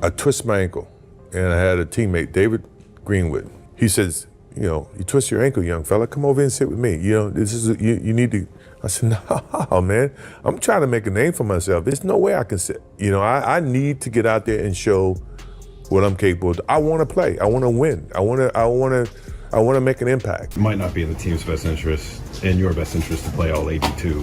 I twist my ankle, and I had a teammate, David Greenwood. He says, you twist your ankle, young fella, come over and sit with me. This is, you need to. I said, no, man, I'm trying to make a name for myself. There's no way I can sit. I need to get out there and show what I'm capable of. I want to play. I want to win. I want to make an impact. It might not be in the team's best interest, in your best interest, to play all 82.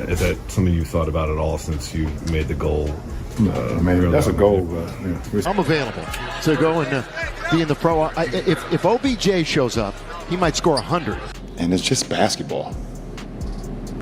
Is that something you've thought about at all since you made the goal? That's a goal. I'm available to go and be in the pro. If OBJ shows up, he might score 100. And it's just basketball.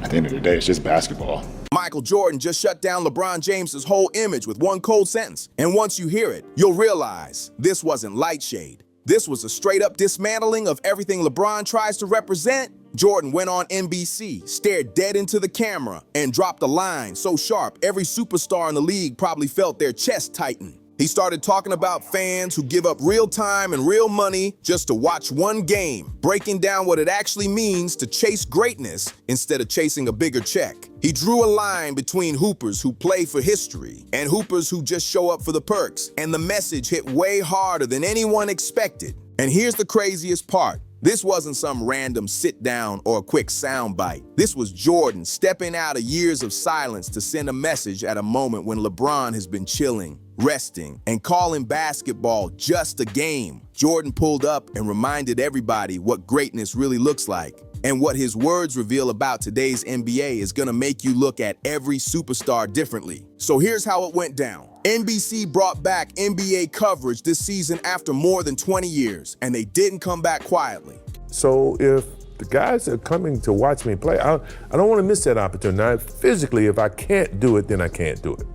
At the end of the day, it's just basketball. Michael Jordan just shut down LeBron James's whole image with one cold sentence. And once you hear it, you'll realize this wasn't light shade. This was a straight-up dismantling of everything LeBron tries to represent. Jordan went on NBC, stared dead into the camera, and dropped a line so sharp every superstar in the league probably felt their chest tighten. He started talking about fans who give up real time and real money just to watch one game, breaking down what it actually means to chase greatness instead of chasing a bigger check. He drew a line between hoopers who play for history and hoopers who just show up for the perks, and the message hit way harder than anyone expected. And here's the craziest part. This wasn't some random sit-down or a quick soundbite. This was Jordan stepping out of years of silence to send a message at a moment when LeBron has been chilling, resting, and calling basketball just a game. Jordan pulled up and reminded everybody what greatness really looks like. And what his words reveal about today's NBA is gonna make you look at every superstar differently. So here's how it went down. NBC brought back NBA coverage this season after more than 20 years, and they didn't come back quietly. So if the guys are coming to watch me play, I don't want to miss that opportunity. Now, physically, if I can't do it, then I can't do it.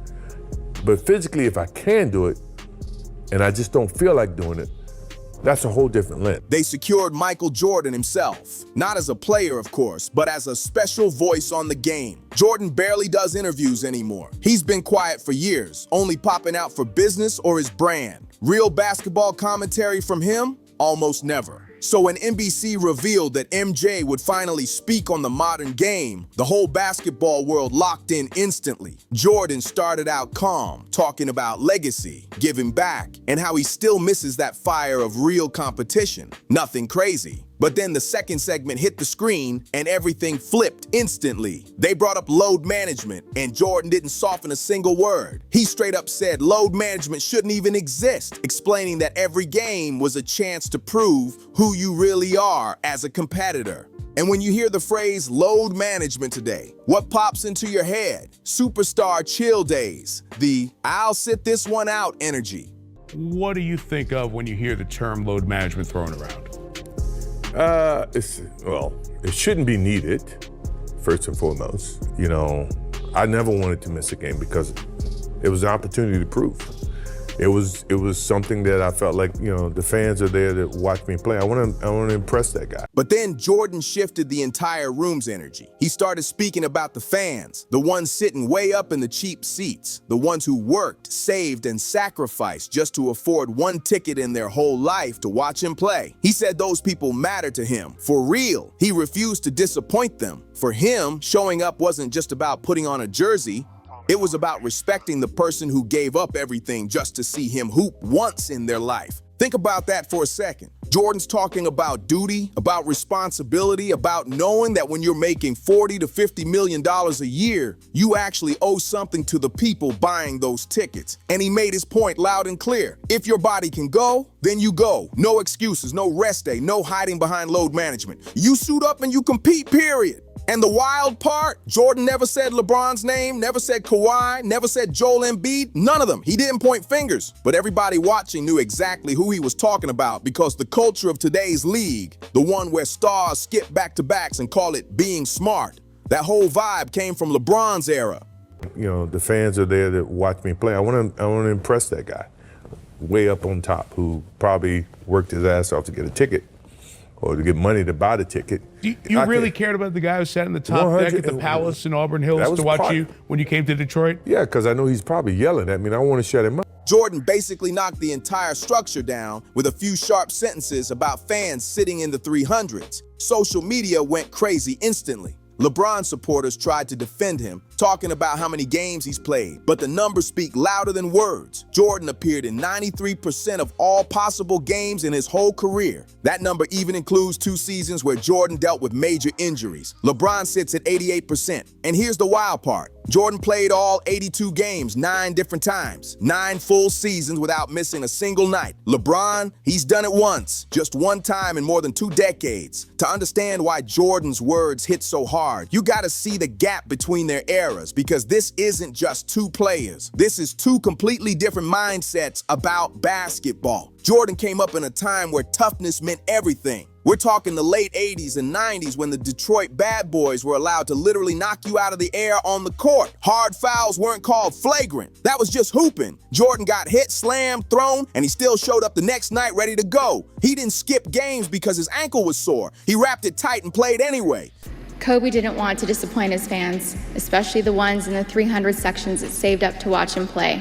But physically, if I can do it, and I just don't feel like doing it, that's a whole different lens. They secured Michael Jordan himself, not as a player, of course, but as a special voice on the game. Jordan barely does interviews anymore. He's been quiet for years, only popping out for business or his brand. Real basketball commentary from him? Almost never. So when NBC revealed that MJ would finally speak on the modern game, the whole basketball world locked in instantly. Jordan started out calm, talking about legacy, giving back, and how he still misses that fire of real competition. Nothing crazy. But then the second segment hit the screen and everything flipped instantly. They brought up load management and Jordan didn't soften a single word. He straight up said load management shouldn't even exist, explaining that every game was a chance to prove who you really are as a competitor. And when you hear the phrase load management today, what pops into your head? Superstar chill days, the I'll sit this one out energy. What do you think of when you hear the term load management thrown around? It shouldn't be needed, first and foremost. I never wanted to miss a game because it was an opportunity to prove. It was something that I felt like, the fans are there to watch me play. I want to impress that guy. But then Jordan shifted the entire room's energy. He started speaking about the fans, the ones sitting way up in the cheap seats, the ones who worked, saved, and sacrificed just to afford one ticket in their whole life to watch him play. He said those people matter to him, for real. He refused to disappoint them. For him, showing up wasn't just about putting on a jersey. It was about respecting the person who gave up everything just to see him hoop once in their life. Think about that for a second. Jordan's talking about duty, about responsibility, about knowing that when you're making $40 to $50 million a year, you actually owe something to the people buying those tickets. And he made his point loud and clear. If your body can go, then you go. No excuses, no rest day, no hiding behind load management. You suit up and you compete, period. And the wild part, Jordan never said LeBron's name, never said Kawhi, never said Joel Embiid, none of them. He didn't point fingers, but everybody watching knew exactly who he was talking about because the culture of today's league, the one where stars skip back-to-backs and call it being smart, that whole vibe came from LeBron's era. The fans are there to watch me play. I want to impress that guy way up on top who probably worked his ass off to get a ticket or to get money to buy the ticket. You really cared about the guy who sat in the top deck at the Palace in Auburn Hills to watch you when you came to Detroit? Yeah, because I know he's probably yelling at me and I want to shut him up. Jordan basically knocked the entire structure down with a few sharp sentences about fans sitting in the 300s. Social media went crazy instantly. LeBron supporters tried to defend him, talking about how many games he's played, but the numbers speak louder than words. Jordan appeared in 93% of all possible games in his whole career. That number even includes 2 seasons where Jordan dealt with major injuries. LeBron sits at 88%. And here's the wild part. Jordan played all 82 games 9 different times, 9 full seasons without missing a single night. LeBron, he's done it once, just one time in more than 2 decades. To understand why Jordan's words hit so hard, you gotta see the gap between their eras, because this isn't just 2 players. This is 2 completely different mindsets about basketball. Jordan came up in a time where toughness meant everything. We're talking the late 80s and 90s when the Detroit bad boys were allowed to literally knock you out of the air on the court. Hard fouls weren't called flagrant. That was just hooping. Jordan got hit, slammed, thrown, and he still showed up the next night ready to go. He didn't skip games because his ankle was sore. He wrapped it tight and played anyway. Kobe didn't want to disappoint his fans, especially the ones in the 300 sections that saved up to watch him play.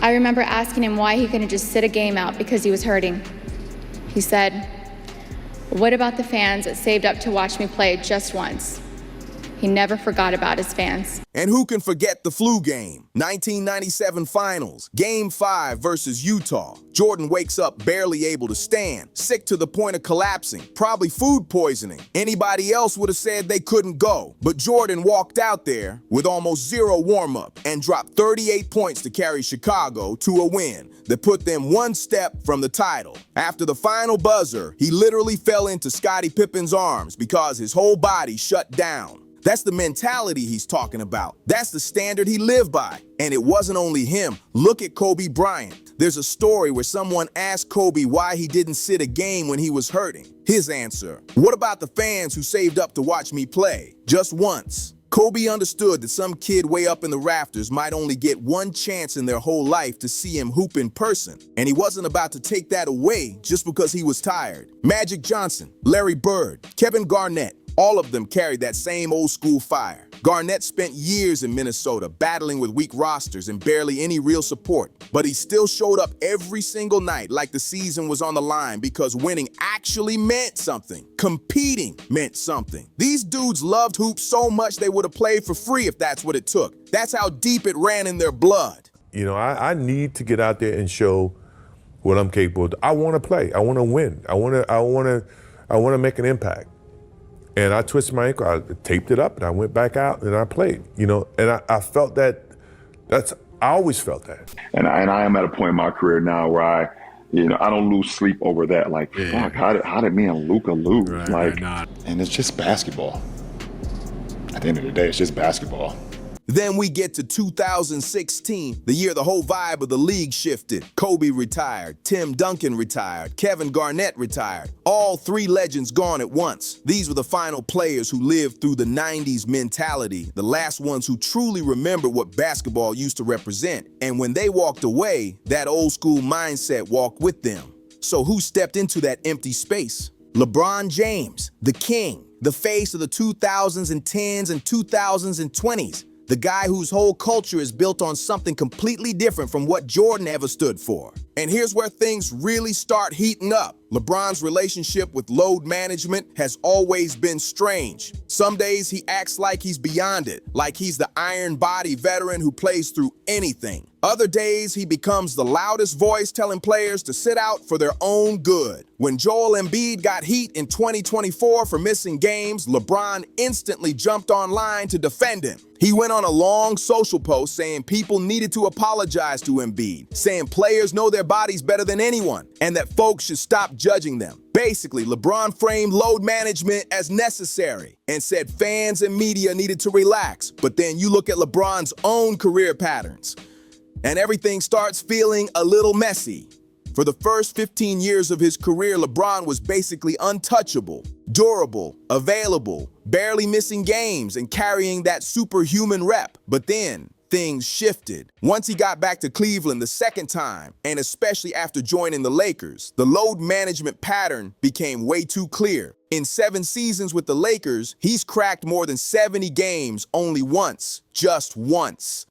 I remember asking him why he couldn't just sit a game out because he was hurting. He said, "What about the fans that saved up to watch me play just once?" He never forgot about his fans. And who can forget the flu game? 1997 finals, game 5 versus Utah. Jordan wakes up barely able to stand, sick to the point of collapsing, probably food poisoning. Anybody else would have said they couldn't go. But Jordan walked out there with almost 0 warm-up and dropped 38 points to carry Chicago to a win that put them 1 step from the title. After the final buzzer, he literally fell into Scottie Pippen's arms because his whole body shut down. That's the mentality he's talking about. That's the standard he lived by. And it wasn't only him. Look at Kobe Bryant. There's a story where someone asked Kobe why he didn't sit a game when he was hurting. His answer, "What about the fans who saved up to watch me play? Just once." Kobe understood that some kid way up in the rafters might only get 1 chance in their whole life to see him hoop in person, and he wasn't about to take that away just because he was tired. Magic Johnson, Larry Bird, Kevin Garnett, all of them carried that same old school fire. Garnett spent years in Minnesota battling with weak rosters and barely any real support, but he still showed up every single night like the season was on the line because winning actually meant something. Competing meant something. These dudes loved hoops so much they would have played for free if that's what it took. That's how deep it ran in their blood. You know, I need to get out there and show what I'm capable of. I want to play. I want to win. I want to make an impact. And I twisted my ankle, I taped it up, and I went back out and I played, you know. And I felt that, I always felt that. And I am at a point in my career now where I don't lose sleep over that. Like, fuck, how did me and Luka lose? And it's just basketball. At the end of the day, it's just basketball. Then we get to 2016, the year the whole vibe of the league shifted. Kobe retired, Tim Duncan retired, Kevin Garnett retired. All 3 legends gone at once. These were the final players who lived through the 90s mentality, the last ones who truly remembered what basketball used to represent. And when they walked away, that old school mindset walked with them. So who stepped into that empty space? LeBron James, the king, the face of the 2000s and 10s and 2000s and 20s. The guy whose whole culture is built on something completely different from what Jordan ever stood for. And here's where things really start heating up. LeBron's relationship with load management has always been strange. Some days he acts like he's beyond it, like he's the iron body veteran who plays through anything. Other days he becomes the loudest voice telling players to sit out for their own good. When Joel Embiid got heat in 2024 for missing games, LeBron instantly jumped online to defend him. He went on a long social post saying people needed to apologize to Embiid, saying players know their bodies better than anyone, and that folks should stop judging them. Basically, LeBron framed load management as necessary and said fans and media needed to relax. But then you look at LeBron's own career patterns, and everything starts feeling a little messy. For the first 15 years of his career, LeBron was basically untouchable, durable, available, barely missing games, and carrying that superhuman rep. But then things shifted. Once he got back to Cleveland the second time, and especially after joining the Lakers, the load management pattern became way too clear. In 7 seasons with the Lakers, he's cracked more than 70 games only once, just once.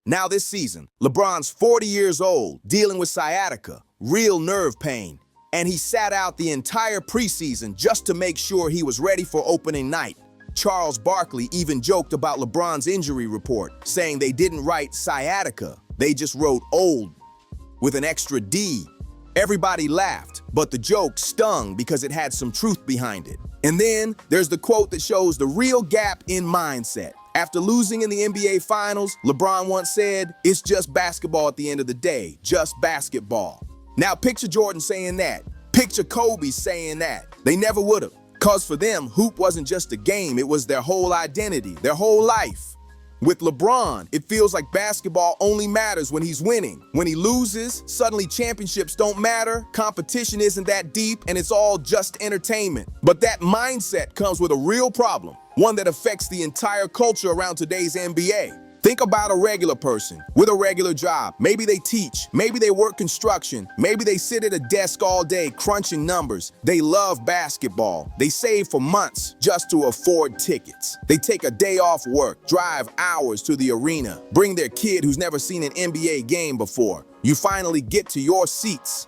Now this season, LeBron's 40 years old, dealing with sciatica, real nerve pain, and he sat out the entire preseason just to make sure he was ready for opening night. Charles Barkley even joked about LeBron's injury report, saying they didn't write sciatica, they just wrote old with an extra D. Everybody laughed, but the joke stung because it had some truth behind it. And then there's the quote that shows the real gap in mindset. After losing in the NBA Finals, LeBron once said, "It's just basketball at the end of the day, just basketball." Now picture Jordan saying that. Picture Kobe saying that. They never would have. Cause for them, hoop wasn't just a game, it was their whole identity, their whole life. With LeBron, it feels like basketball only matters when he's winning. When he loses, suddenly championships don't matter, competition isn't that deep, and it's all just entertainment. But that mindset comes with a real problem, one that affects the entire culture around today's NBA. Think about a regular person with a regular job. Maybe they teach, maybe they work construction, maybe they sit at a desk all day crunching numbers. They love basketball. They save for months just to afford tickets. They take a day off work, drive hours to the arena, bring their kid who's never seen an NBA game before. You finally get to your seats.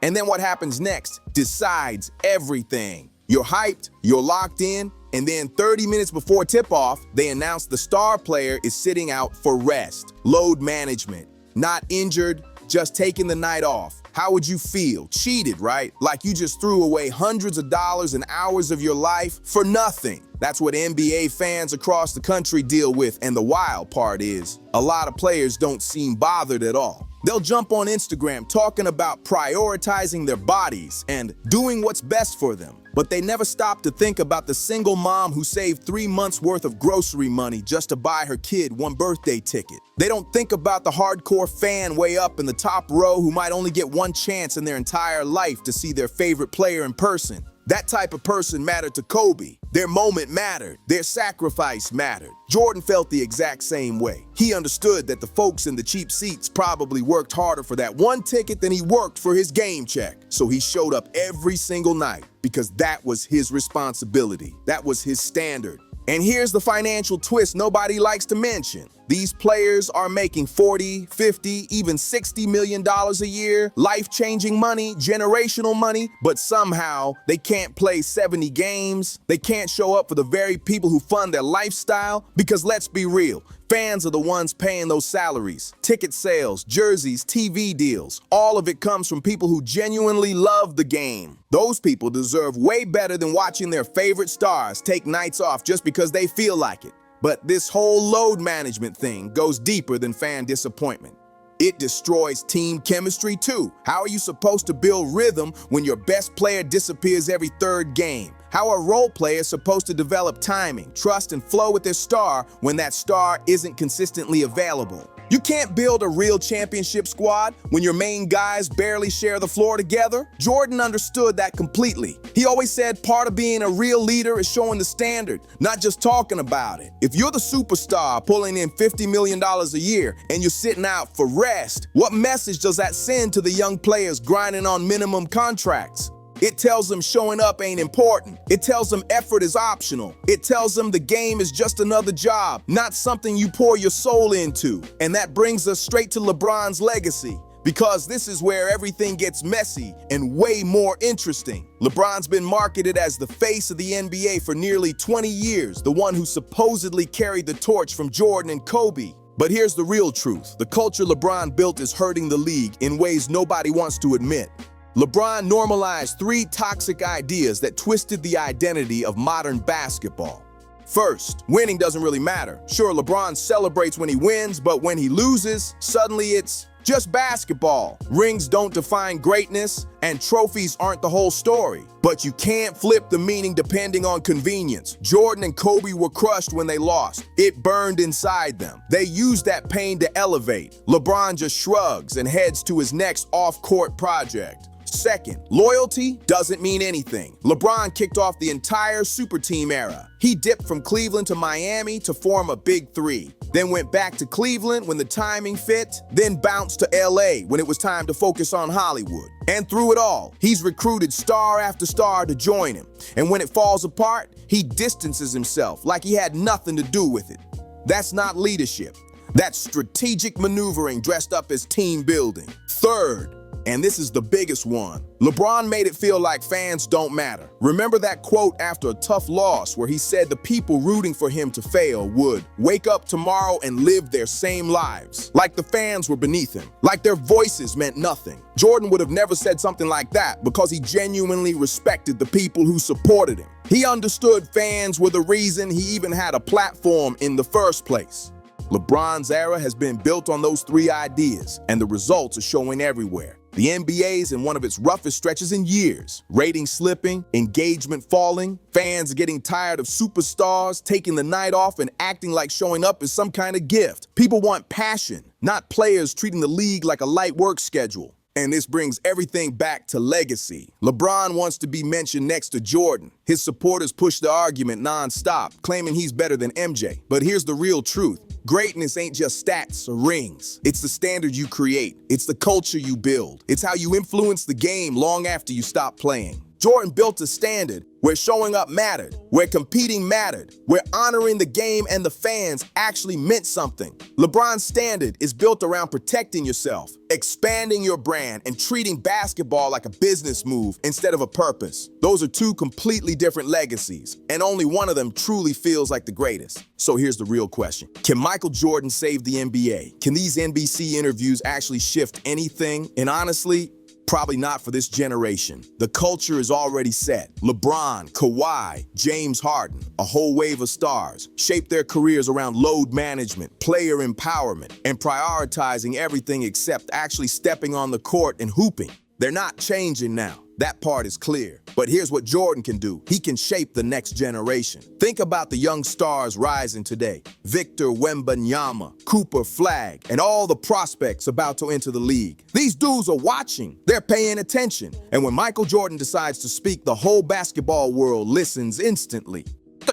And then what happens next decides everything. You're hyped, you're locked in, and then 30 minutes before tip-off, they announce the star player is sitting out for rest. Load management. Not injured, just taking the night off. How would you feel? Cheated, right? Like you just threw away hundreds of dollars and hours of your life for nothing. That's what NBA fans across the country deal with, and the wild part is, a lot of players don't seem bothered at all. They'll jump on Instagram talking about prioritizing their bodies and doing what's best for them. But they never stop to think about the single mom who saved 3 months worth of grocery money just to buy her kid one birthday ticket. They don't think about the hardcore fan way up in the top row who might only get one chance in their entire life to see their favorite player in person. That type of person mattered to Kobe. Their moment mattered. Their sacrifice mattered. Jordan felt the exact same way. He understood that the folks in the cheap seats probably worked harder for that one ticket than he worked for his game check. So he showed up every single night because that was his responsibility. That was his standard. And here's the financial twist nobody likes to mention. These players are making $40, $50, even $60 million a year, life-changing money, generational money, but somehow they can't play 70 games. They can't show up for the very people who fund their lifestyle, because let's be real, fans are the ones paying those salaries. Ticket sales, jerseys, TV deals, all of it comes from people who genuinely love the game. Those people deserve way better than watching their favorite stars take nights off just because they feel like it. But this whole load management thing goes deeper than fan disappointment. It destroys team chemistry too. How are you supposed to build rhythm when your best player disappears every third game? How are role players supposed to develop timing, trust, and flow with their star when that star isn't consistently available? You can't build a real championship squad when your main guys barely share the floor together. Jordan understood that completely. He always said part of being a real leader is showing the standard, not just talking about it. If you're the superstar pulling in $50 million a year and you're sitting out for rest, what message does that send to the young players grinding on minimum contracts? It tells them showing up ain't important. It tells them effort is optional. It tells them the game is just another job, not something you pour your soul into. And that brings us straight to LeBron's legacy, because this is where everything gets messy and way more interesting. LeBron's been marketed as the face of the NBA for nearly 20 years, the one who supposedly carried the torch from Jordan and Kobe. But here's the real truth. The culture LeBron built is hurting the league in ways nobody wants to admit. LeBron normalized 3 toxic ideas that twisted the identity of modern basketball. First, winning doesn't really matter. Sure, LeBron celebrates when he wins, but when he loses, suddenly it's just basketball. Rings don't define greatness, and trophies aren't the whole story. But you can't flip the meaning depending on convenience. Jordan and Kobe were crushed when they lost. It burned inside them. They used that pain to elevate. LeBron just shrugs and heads to his next off-court project. Second, loyalty doesn't mean anything. LeBron kicked off the entire super team era. He dipped from Cleveland to Miami to form a big 3, then went back to Cleveland when the timing fit, then bounced to LA when it was time to focus on Hollywood. And through it all, he's recruited star after star to join him. And when it falls apart, he distances himself like he had nothing to do with it. That's not leadership. That's strategic maneuvering dressed up as team building. Third, And this is the biggest one. LeBron made it feel like fans don't matter. Remember that quote after a tough loss where he said the people rooting for him to fail would wake up tomorrow and live their same lives, like the fans were beneath him, like their voices meant nothing. Jordan would have never said something like that because he genuinely respected the people who supported him. He understood fans were the reason he even had a platform in the first place. LeBron's era has been built on those three ideas, and the results are showing everywhere. The NBA is in one of its roughest stretches in years. Ratings slipping, engagement falling, fans getting tired of superstars taking the night off and acting like showing up is some kind of gift. People want passion, not players treating the league like a light work schedule. And this brings everything back to legacy. LeBron wants to be mentioned next to Jordan. His supporters push the argument nonstop, claiming he's better than MJ. But here's the real truth. Greatness ain't just stats or rings. It's the standard you create. It's the culture you build. It's how you influence the game long after you stop playing. Jordan built a standard where showing up mattered, where competing mattered, where honoring the game and the fans actually meant something. LeBron's standard is built around protecting yourself, expanding your brand, and treating basketball like a business move instead of a purpose. Those are two completely different legacies, and only one of them truly feels like the greatest. So here's the real question. Can Michael Jordan save the NBA? Can these NBC interviews actually shift anything? And honestly, probably not for this generation. The culture is already set. LeBron, Kawhi, James Harden, a whole wave of stars, shaped their careers around load management, player empowerment, and prioritizing everything except actually stepping on the court and hooping. They're not changing now. That part is clear. But here's what Jordan can do. He can shape the next generation. Think about the young stars rising today. Victor Wembanyama, Cooper Flagg, and all the prospects about to enter the league. These dudes are watching. They're paying attention. And when Michael Jordan decides to speak, the whole basketball world listens instantly.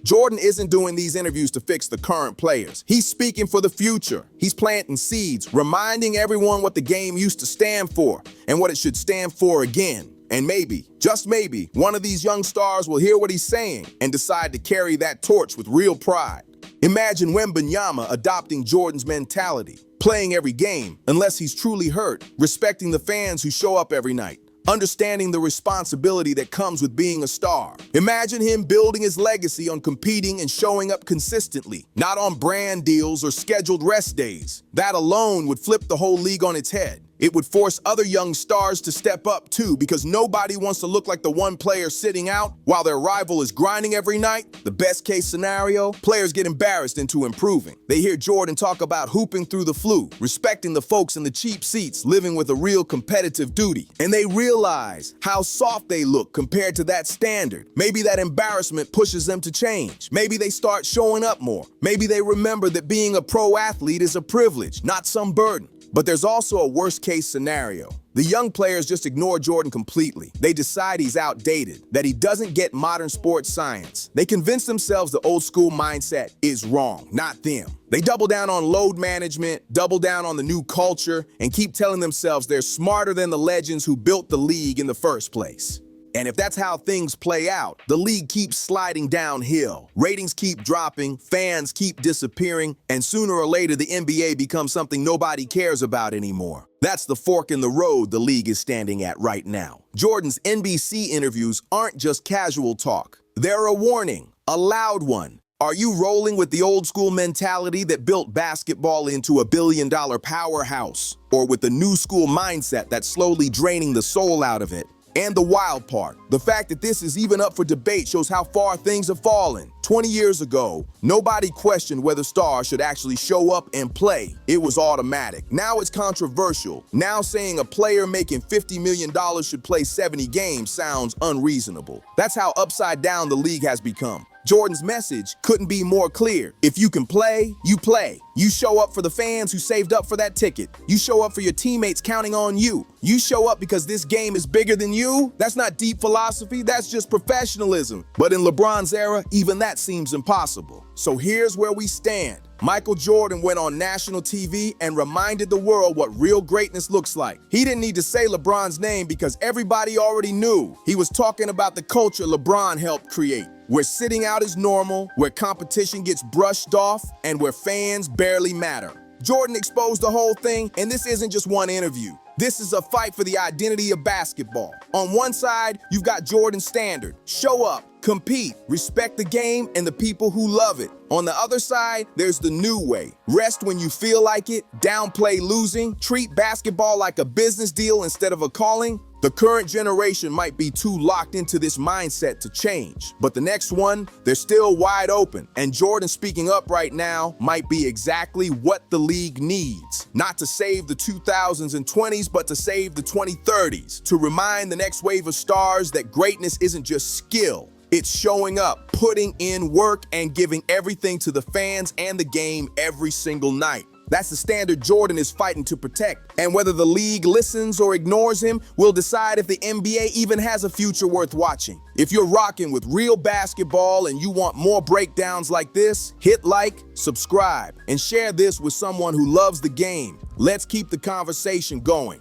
Jordan isn't doing these interviews to fix the current players. He's speaking for the future. He's planting seeds, reminding everyone what the game used to stand for and what it should stand for again. And maybe, just maybe, one of these young stars will hear what he's saying and decide to carry that torch with real pride. Imagine Wembanyama adopting Jordan's mentality, playing every game unless he's truly hurt, respecting the fans who show up every night, understanding the responsibility that comes with being a star. Imagine him building his legacy on competing and showing up consistently, not on brand deals or scheduled rest days. That alone would flip the whole league on its head. It would force other young stars to step up too, because nobody wants to look like the one player sitting out while their rival is grinding every night. The best case scenario, players get embarrassed into improving. They hear Jordan talk about hooping through the flu, respecting the folks in the cheap seats, living with a real competitive duty. And they realize how soft they look compared to that standard. Maybe that embarrassment pushes them to change. Maybe they start showing up more. Maybe they remember that being a pro athlete is a privilege, not some burden. But there's also a worst-case scenario. The young players just ignore Jordan completely. They decide he's outdated, that he doesn't get modern sports science. They convince themselves the old-school mindset is wrong, not them. They double down on load management, double down on the new culture, and keep telling themselves they're smarter than the legends who built the league in the first place. And if that's how things play out, the league keeps sliding downhill. Ratings keep dropping, fans keep disappearing, and sooner or later the NBA becomes something nobody cares about anymore. That's the fork in the road the league is standing at right now. Jordan's NBC interviews aren't just casual talk. They're a warning, a loud one. Are you rolling with the old school mentality that built basketball into a billion-dollar powerhouse? Or with the new school mindset that's slowly draining the soul out of it? And the wild part, the fact that this is even up for debate shows how far things have fallen. 20 years ago, nobody questioned whether stars should actually show up and play. It was automatic. Now it's controversial. Now saying a player making $50 million should play 70 games sounds unreasonable. That's how upside down the league has become. Jordan's message couldn't be more clear. If you can play, you play. You show up for the fans who saved up for that ticket. You show up for your teammates counting on you. You show up because this game is bigger than you. That's not deep philosophy, that's just professionalism. But in LeBron's era, even that seems impossible. So here's where we stand. Michael Jordan went on national TV and reminded the world what real greatness looks like. He didn't need to say LeBron's name because everybody already knew. He was talking about the culture LeBron helped create, where sitting out is normal, where competition gets brushed off, and where fans barely matter. Jordan exposed the whole thing, and this isn't just one interview. This is a fight for the identity of basketball. On one side, you've got Jordan's standard: show up, compete, respect the game and the people who love it. On the other side, there's the new way: rest when you feel like it, downplay losing, treat basketball like a business deal instead of a calling. The current generation might be too locked into this mindset to change, but the next one, they're still wide open. And Jordan speaking up right now might be exactly what the league needs. Not to save the 2000s and 20s, but to save the 2030s. To remind the next wave of stars that greatness isn't just skill. It's showing up, putting in work, and giving everything to the fans and the game every single night. That's the standard Jordan is fighting to protect. And whether the league listens or ignores him will decide if the NBA even has a future worth watching. If you're rocking with real basketball and you want more breakdowns like this, hit like, subscribe, and share this with someone who loves the game. Let's keep the conversation going.